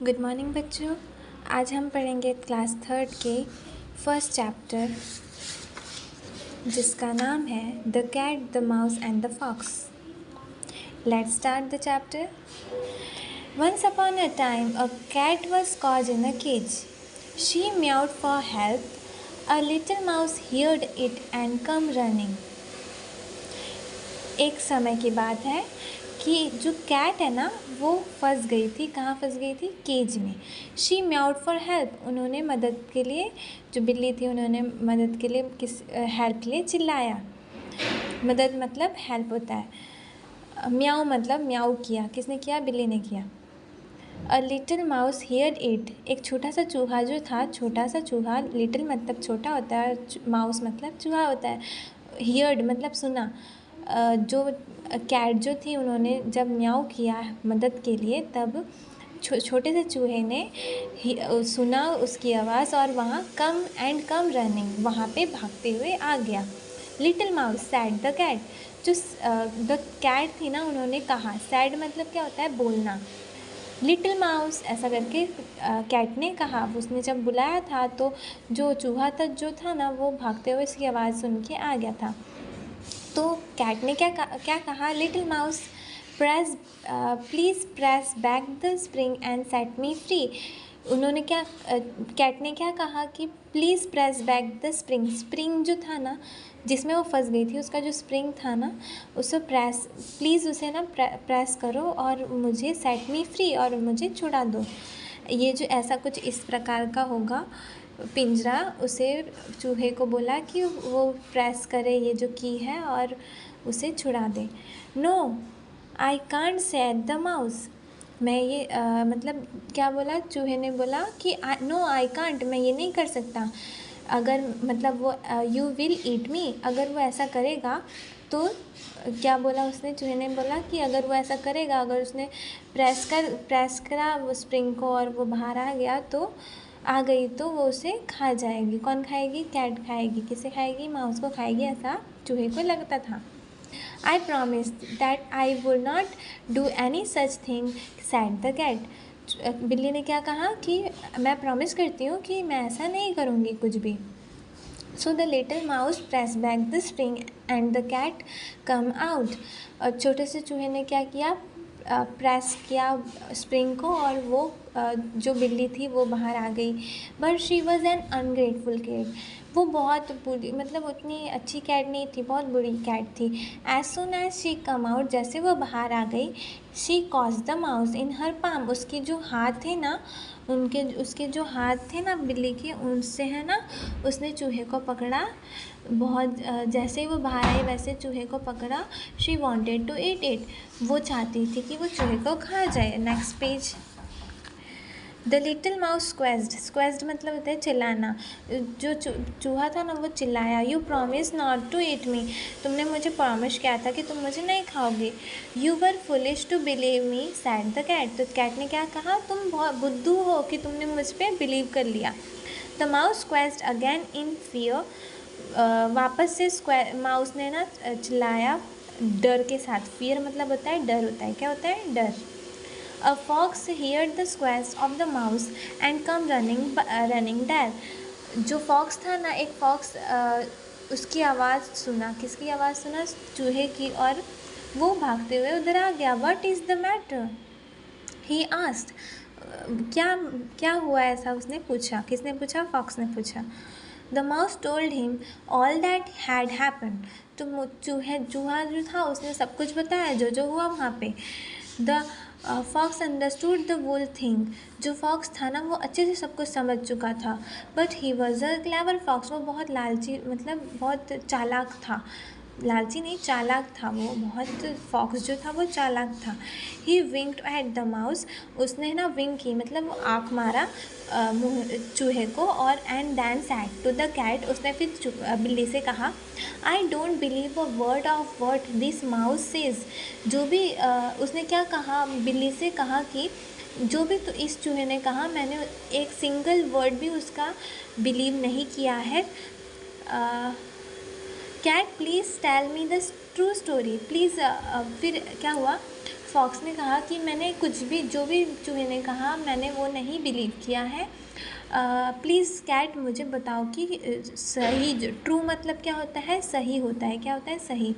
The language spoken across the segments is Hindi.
गुड मॉर्निंग बच्चों। आज हम पढ़ेंगे क्लास थर्ड के फर्स्ट चैप्टर जिसका नाम है the cat the mouse and the fox. Let's start the chapter. Once upon a time a cat was caught in a cage. She meowed for help. A little mouse heard it and came running. एक समय की बात है कि जो कैट है ना वो फंस गई थी। कहाँ फंस गई थी? केज में। She meowed for help. उन्होंने मदद के लिए, जो बिल्ली थी उन्होंने मदद के लिए हेल्प के लिए चिल्लाया। मदद मतलब हेल्प होता है। म्याऊ मतलब म्याऊ किया। किसने किया? बिल्ली ने किया। A little mouse heard it. एक छोटा सा चूहा जो था, छोटा सा चूहा, लिटिल मतलब छोटा होता है, माउस मतलब चूहा होता है। हियर्ड मतलब सुना। जो कैट जो थी उन्होंने जब म्याऊ किया मदद के लिए, तब छोटे से चूहे ने सुना उसकी आवाज़ और वहाँ कम रनिंग, वहाँ पे भागते हुए आ गया। Little mouse said the cat. जो द कैट थी ना, उन्होंने कहा। सैड मतलब क्या होता है? बोलना। लिटिल माउस ऐसा करके कैट ने कहा। उसने जब बुलाया था तो जो चूहा था जो था ना, वो भागते हुए इसकी आवाज़ सुन के आ गया था। तो कैट ने क्या कहा? Little mouse please press back the spring and set me free. उन्होंने कैट ने क्या कहा कि please press back the spring. Spring जो था ना जिसमें वो फंस गई थी, उसका जो स्प्रिंग था ना, उसे प्लीज़ उसे ना प्रेस करो और मुझे सेट मी फ्री, और मुझे छुड़ा दो। ये जो ऐसा कुछ इस प्रकार का होगा पिंजरा, उसे चूहे को बोला कि वो प्रेस करे ये जो की है और उसे छुड़ा दे। No I can't set the mouse. मैं ये मतलब क्या बोला? चूहे ने बोला कि नो आई कांट, मैं ये नहीं कर सकता। अगर मतलब वो यू विल ईट मी, अगर वो ऐसा करेगा तो क्या बोला उसने? चूहे ने बोला कि अगर वो ऐसा करेगा, अगर उसने प्रेस करा वो स्प्रिंग को और वो बाहर आ गई तो वो उसे खा जाएगी। कौन खाएगी? कैट खाएगी। किसे खाएगी? माउस को खाएगी, ऐसा चूहे को लगता था। I promise that I would not do any such thing said the cat. बिल्ली ने क्या कहा कि मैं प्रॉमिस करती हूँ कि मैं ऐसा नहीं करूँगी कुछ भी। So the little mouse press back the spring and the cat come out. और छोटे से चूहे ने क्या किया? प्रेस किया स्प्रिंग को और वो जो बिल्ली थी वो बाहर आ गई। But she was an ungrateful cat. वो बहुत बुरी, मतलब उतनी अच्छी कैट नहीं थी, बहुत बुरी कैट थी। As soon as she come out, जैसे वो बाहर आ गई, she caught the mouse in her palm. उसके जो हाथ थे ना, उसके जो हाथ थे ना बिल्ली के, उनसे है ना उसने चूहे को पकड़ा। बहुत जैसे ही वो बाहर आई वैसे चूहे को पकड़ा। She wanted to eat it. वो चाहती थी कि वो चूहे को खा जाए। Next page. The little mouse squeezed मतलब होता है चिल्लाना। जो चूहा था ना वो चिल्लाया। You promise not to eat me. तुमने मुझे प्रॉमिस किया था कि तुम मुझे नहीं खाओगे। You were foolish to believe me said the cat. तो कैट ने क्या कहा? तुम बहुत बुद्धू हो कि तुमने मुझ पर बिलीव कर लिया। The mouse squeezed again in fear. वापस से माउस ने ना चिल्लाया डर के साथ। फियर मतलब होता है डर, होता है। क्या होता है? डर। A fox heard the squeals of the mouse and come running there. जो फॉक्स था ना, एक फॉक्स उसकी आवाज़ सुना। किसकी आवाज़ सुना? चूहे की। और वो भागते हुए उधर आ गया। What is the matter? He asked. क्या हुआ ऐसा? उसने पूछा। किसने पूछा? फॉक्स ने पूछा। The mouse told him all that had happened. तो चूहा जो था उसने सब कुछ बताया जो हुआ वहाँ पे। The fox understood the whole thing. जो फॉक्स था ना वो अच्छे से सब कुछ समझ चुका था। But he was a clever fox. वो बहुत लालची, मतलब बहुत चालाक था। लालची नहीं, चालाक था वो बहुत। फॉक्स जो था वो चालाक था। ही विंक्ड एट द माउस। उसने ना विंक की, मतलब आँख मारा चूहे को। और and then said to the cat. उसने फिर बिल्ली से कहा, I don't believe a word of what this mouse says. जो भी उसने क्या कहा? बिल्ली से कहा कि जो भी तो इस चूहे ने कहा, मैंने एक सिंगल वर्ड भी उसका बिलीव नहीं किया है। Cat please tell me the true story. Please. फिर क्या हुआ? फॉक्स ने कहा कि मैंने कुछ भी, जो भी चूहे ने कहा मैंने वो नहीं बिलीव किया है। प्लीज़ कैट मुझे बताओ कि सही, ट्रू मतलब क्या होता है, सही होता है, क्या होता है सही,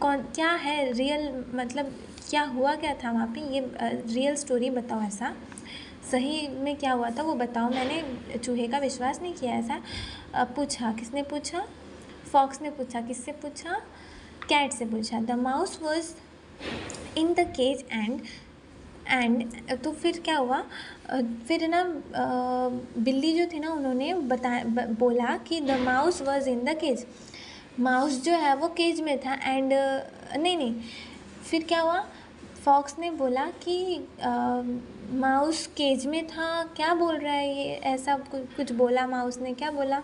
कौन क्या है रियल, मतलब क्या हुआ क्या था वहाँ पे, ये रियल स्टोरी बताओ, ऐसा सही में क्या हुआ था वो बताओ, मैंने चूहे का विश्वास नहीं किया ऐसा। पूछा, किसने पूछा, फॉक्स ने पूछा। किससे पूछा, कैट से पूछा। The mouse was in the cage and तो फिर क्या हुआ, फिर ना बिल्ली जो थी ना उन्होंने बोला कि the mouse was in the cage, mouse जो है वो केज में था। एंड नहीं, फिर क्या हुआ, फॉक्स ने बोला कि माउस केज में था, क्या बोल रहा है ये, ऐसा कुछ बोला माउस ने, क्या बोला,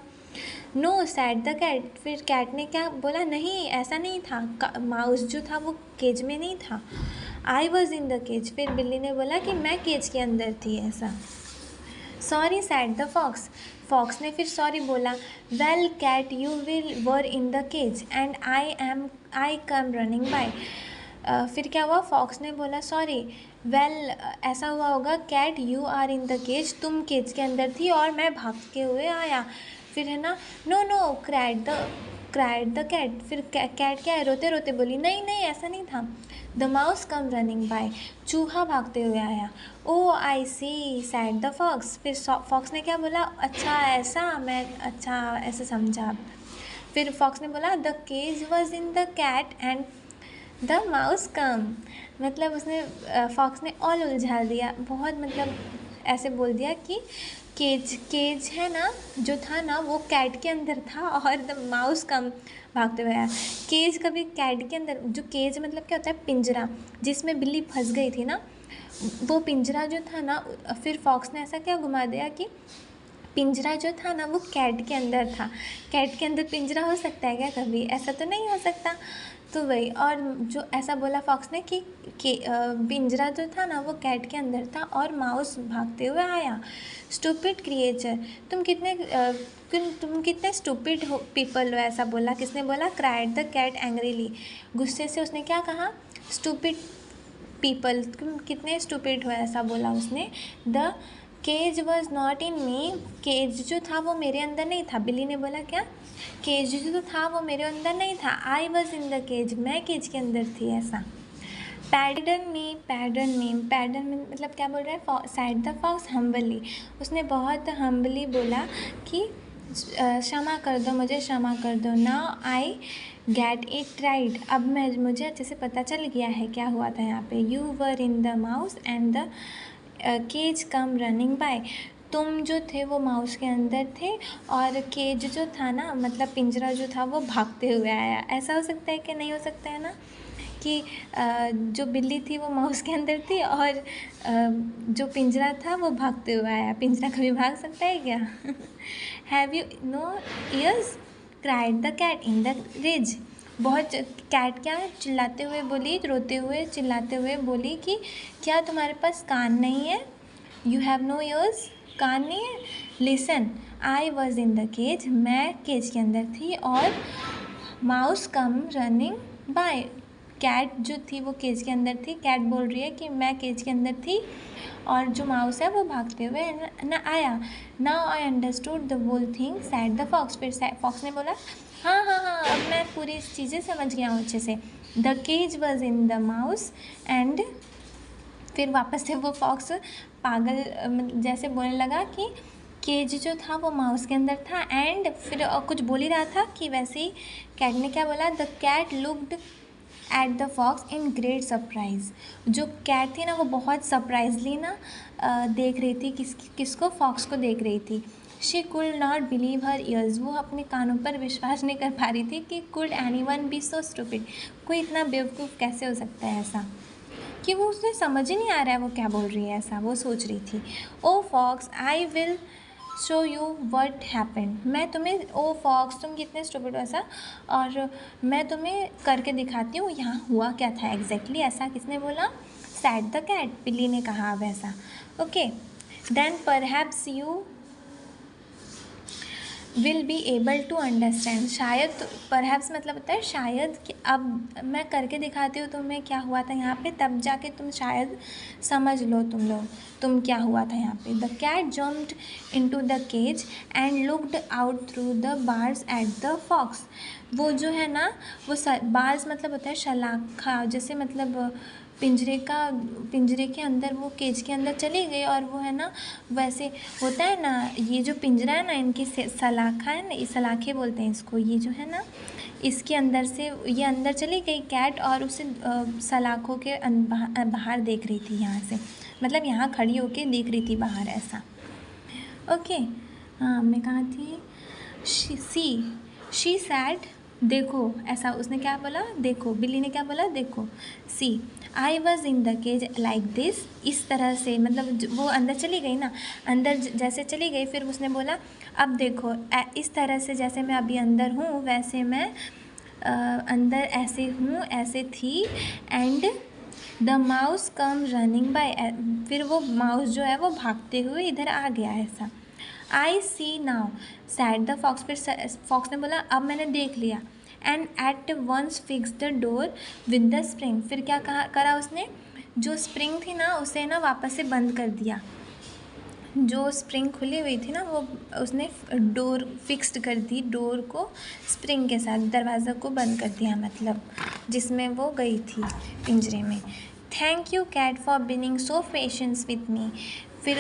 नो सैड द कैट, फिर कैट ने क्या बोला, नहीं ऐसा नहीं था, माउस जो था वो केज में नहीं था, I was in the cage, फिर बिल्ली ने बोला कि मैं केज के अंदर थी, ऐसा। Sorry said the fox, fox ने फिर सॉरी बोला। Well cat you will were in the cage and I come running by, फिर क्या हुआ, फॉक्स ने बोला सॉरी, वेल ऐसा हुआ होगा, cat you are in the cage, तुम केज के अंदर थी और मैं भागते हुए आया, फिर है ना, no no cried the cat, फिर कैट क्या है, रोते रोते बोली, नहीं नहीं ऐसा नहीं था। The mouse come running bye, चूहा भागते हुए आया। ओ आई सी सैड द फॉक्स, फिर फॉक्स ने क्या बोला, अच्छा ऐसा, मैं अच्छा ऐसे समझा। फिर फॉक्स ने बोला the cage was in the cat and the mouse come, मतलब उसने फॉक्स ने ऑल उलझा दिया, बहुत मतलब ऐसे बोल दिया कि केज है ना, जो था ना वो कैट के अंदर था और द माउस कम भागते हुए आया। केज कभी कैट के अंदर, जो केज मतलब क्या होता है, पिंजरा, जिसमें बिल्ली फंस गई थी ना, वो पिंजरा जो था ना, फिर फॉक्स ने ऐसा क्या घुमा दिया कि पिंजरा जो था ना वो कैट के अंदर था। कैट के अंदर पिंजरा हो सकता है क्या कभी, ऐसा तो नहीं हो सकता। तो वही, और जो ऐसा बोला फॉक्स ने कि पिंजरा जो था ना वो कैट के अंदर था और माउस भागते हुए आया। स्टूपिड क्रिएचर, तुम कितने स्टूपिड हो पीपल हो, ऐसा बोला। किसने बोला, क्राइड द कैट एंग्रीली, गुस्से से उसने क्या कहा, स्टूपिड पीपल, तुम कितने स्टूपिड हो, ऐसा बोला उसने। The cage was not in me, cage जो था वो मेरे अंदर नहीं था। बिल्ली ने बोला क्या, केज जो था वो मेरे अंदर नहीं था। I was in the cage, मैं केज के अंदर थी, ऐसा। पैडन मी मतलब क्या बोल रहा है, सैड द फॉक्स हम्बली, उसने बहुत हम्बली बोला कि क्षमा कर दो, मुझे क्षमा कर दो। Now I get it right, अब मुझे अच्छे से पता चल गया है क्या हुआ था यहाँ पे। You were in the mouse and the cage come running by, तुम जो थे वो माउस के अंदर थे और केज जो था ना, मतलब पिंजरा जो था वो भागते हुए आया। ऐसा हो सकता है कि नहीं हो सकता है ना, कि जो बिल्ली थी वो माउस के अंदर थी और जो पिंजरा था वो भागते हुए आया। पिंजरा कभी भाग सकता है क्या? Have you no ears, cried the cat in the rage, बहुत कैट क्या चिल्लाते हुए बोली, रोते हुए चिल्लाते हुए बोली कि क्या तुम्हारे पास कान नहीं है, यू हैव नो ईयर्स, कान नहीं है। Listen, I was in the cage, मैं केज के अंदर थी और mouse come running by, cat जो थी वो केज के अंदर थी। कैट बोल रही है कि मैं केज के अंदर थी और जो माउस है वो भागते हुए न आया। Now I understood the whole thing said the fox, फिर फॉक्स ने बोला हाँ हाँ हाँ, अब मैं पूरी चीज़ें समझ गया हूँ अच्छे से। The cage was in the mouse and, फिर वापस से वो फॉक्स पागल जैसे बोलने लगा कि केज जो था वो माउस के अंदर था एंड फिर कुछ बोल ही रहा था कि वैसे ही कैट ने क्या बोला, the cat looked at the fox in great surprise, जो कैट थी ना वो बहुत सरप्राइजली ना देख रही थी, किसको, फॉक्स को देख रही थी। She could not believe her years, वो अपने कानों पर विश्वास नहीं कर पा रही थी कि could anyone be so stupid, कोई इतना बेवकूफ़ कैसे हो सकता है ऐसा, कि वो उसे समझ ही नहीं आ रहा है वो क्या बोल रही है, ऐसा वो सोच रही थी। Oh fox I will show you what happened, मैं तुम्हें, ओ फॉक्स तुम कितने स्टूपिड हो ऐसा, और मैं तुम्हें करके दिखाती हूँ यहाँ हुआ क्या था एग्जैक्टली, ऐसा किसने बोला, सैड द कैट, बिल्ली ने कहा वैसा। Okay, then perhaps you will be able to understand, शायद, परहैप्स मतलब होता है शायद, कि अब मैं करके दिखाती हूँ तुम्हें क्या हुआ था यहाँ पे, तब जाके तुम शायद समझ लो तुम क्या हुआ था यहाँ पे। The cat jumped into the cage and looked out through the bars at the fox. वो जो है ना, वो बार्स मतलब होता है शलाखा, जैसे मतलब पिंजरे के अंदर, वो केज के अंदर चली गई, और वो है ना वैसे होता है ना, ये जो पिंजरा है ना, इनकी सलाखा है ना, इस सलाखे बोलते हैं इसको, ये जो है ना, इसके अंदर से ये अंदर चली गई कैट, और उसे सलाखों के बाहर देख रही थी यहाँ से, मतलब यहाँ खड़ी होके देख रही थी बाहर, ऐसा। ओके, हाँ मैं कहाँ थी। शी सैड, देखो, ऐसा उसने क्या बोला, देखो, बिल्ली ने क्या बोला, देखो। See I was in the cage like this, इस तरह से, मतलब वो अंदर चली गई ना, अंदर जैसे चली गई, फिर उसने बोला अब देखो, इस तरह से जैसे मैं अभी अंदर हूँ वैसे मैं अंदर ऐसे हूँ, ऐसे थी। And the mouse come running by, फिर वो माउस जो है वो भागते हुए इधर आ गया, ऐसा। I see now said the fox, फिर फॉक्स ने बोला अब मैंने देख लिया। And at once fix the door with the spring, फिर क्या करा उसने, जो स्प्रिंग थी ना उसे ना वापस से बंद कर दिया, जो स्प्रिंग खुली हुई थी ना वो उसने डोर फिक्स्ड कर दी, डोर को स्प्रिंग के साथ दरवाज़ा को बंद कर दिया, मतलब जिसमें वो गई थी पिंजरे में। Thank you cat for being so patience with me, फिर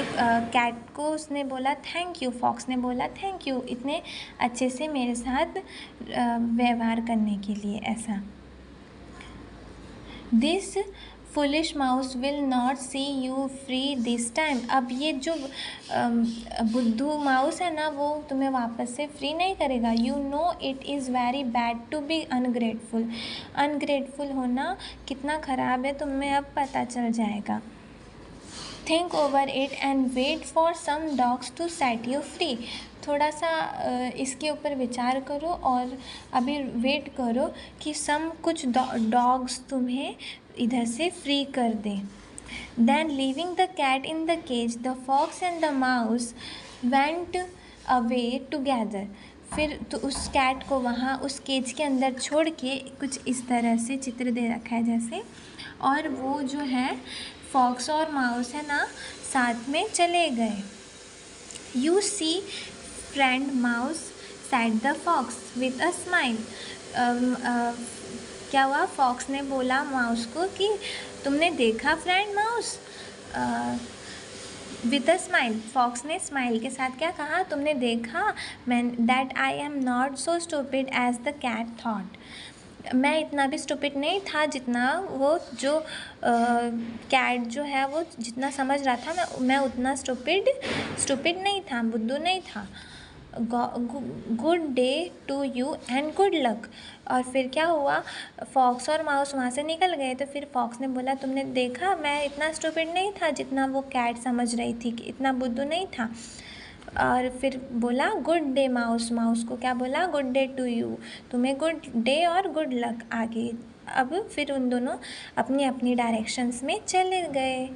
कैट को उसने बोला थैंक यू, फॉक्स ने बोला थैंक यू इतने अच्छे से मेरे साथ व्यवहार करने के लिए, ऐसा। This foolish mouse will not see you free this time, अब ये जो बुद्धू माउस है ना वो तुम्हें वापस से फ्री नहीं करेगा। You know it is very bad to be ungrateful, ungrateful होना कितना ख़राब है तुम्हें अब पता चल जाएगा। Think over it and wait for some dogs to set you free, थोड़ा सा इसके ऊपर विचार करो और अभी वेट करो कि कुछ डॉग्स तुम्हें इधर से फ्री कर दें। Then leaving the cat in the cage the fox and the mouse went away together, फिर तो उस कैट को वहाँ उस केज के अंदर छोड़ के, कुछ इस तरह से चित्र दे रखा है जैसे, और वो जो है फॉक्स और माउस है ना साथ में चले गए। You see friend mouse said the fox with a smile, क्या हुआ, फॉक्स ने बोला माउस को कि तुमने देखा friend mouse, with a smile, fox ने स्माइल के साथ क्या कहा, तुमने देखा, मैं that I am not so stupid as the cat thought, मैं इतना भी स्टूपिड नहीं था जितना वो जो कैट जो है वो जितना समझ रहा था, मैं उतना स्टूपिड नहीं था, बुद्धू नहीं था। Good day to you and good luck, और फिर क्या हुआ, फॉक्स और माउस वहाँ से निकल गए, तो फिर फॉक्स ने बोला तुमने देखा मैं इतना स्टूपिड नहीं था जितना वो कैट समझ रही थी, कि इतना बुद्धू नहीं था। और फिर बोला गुड डे माउस, माउस को क्या बोला, गुड डे टू यू, तुम्हें गुड डे और गुड लक आगे। अब फिर उन दोनों अपनी अपनी डायरेक्शंस में चले गए।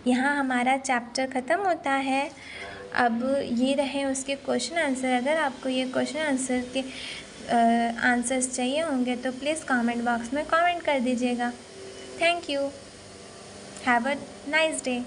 यहाँ हमारा चैप्टर ख़त्म होता है। अब ये रहे उसके क्वेश्चन आंसर। अगर आपको ये क्वेश्चन आंसर के आंसर्स चाहिए होंगे तो प्लीज़ कमेंट बॉक्स में कमेंट कर दीजिएगा। Thank you, have a nice day.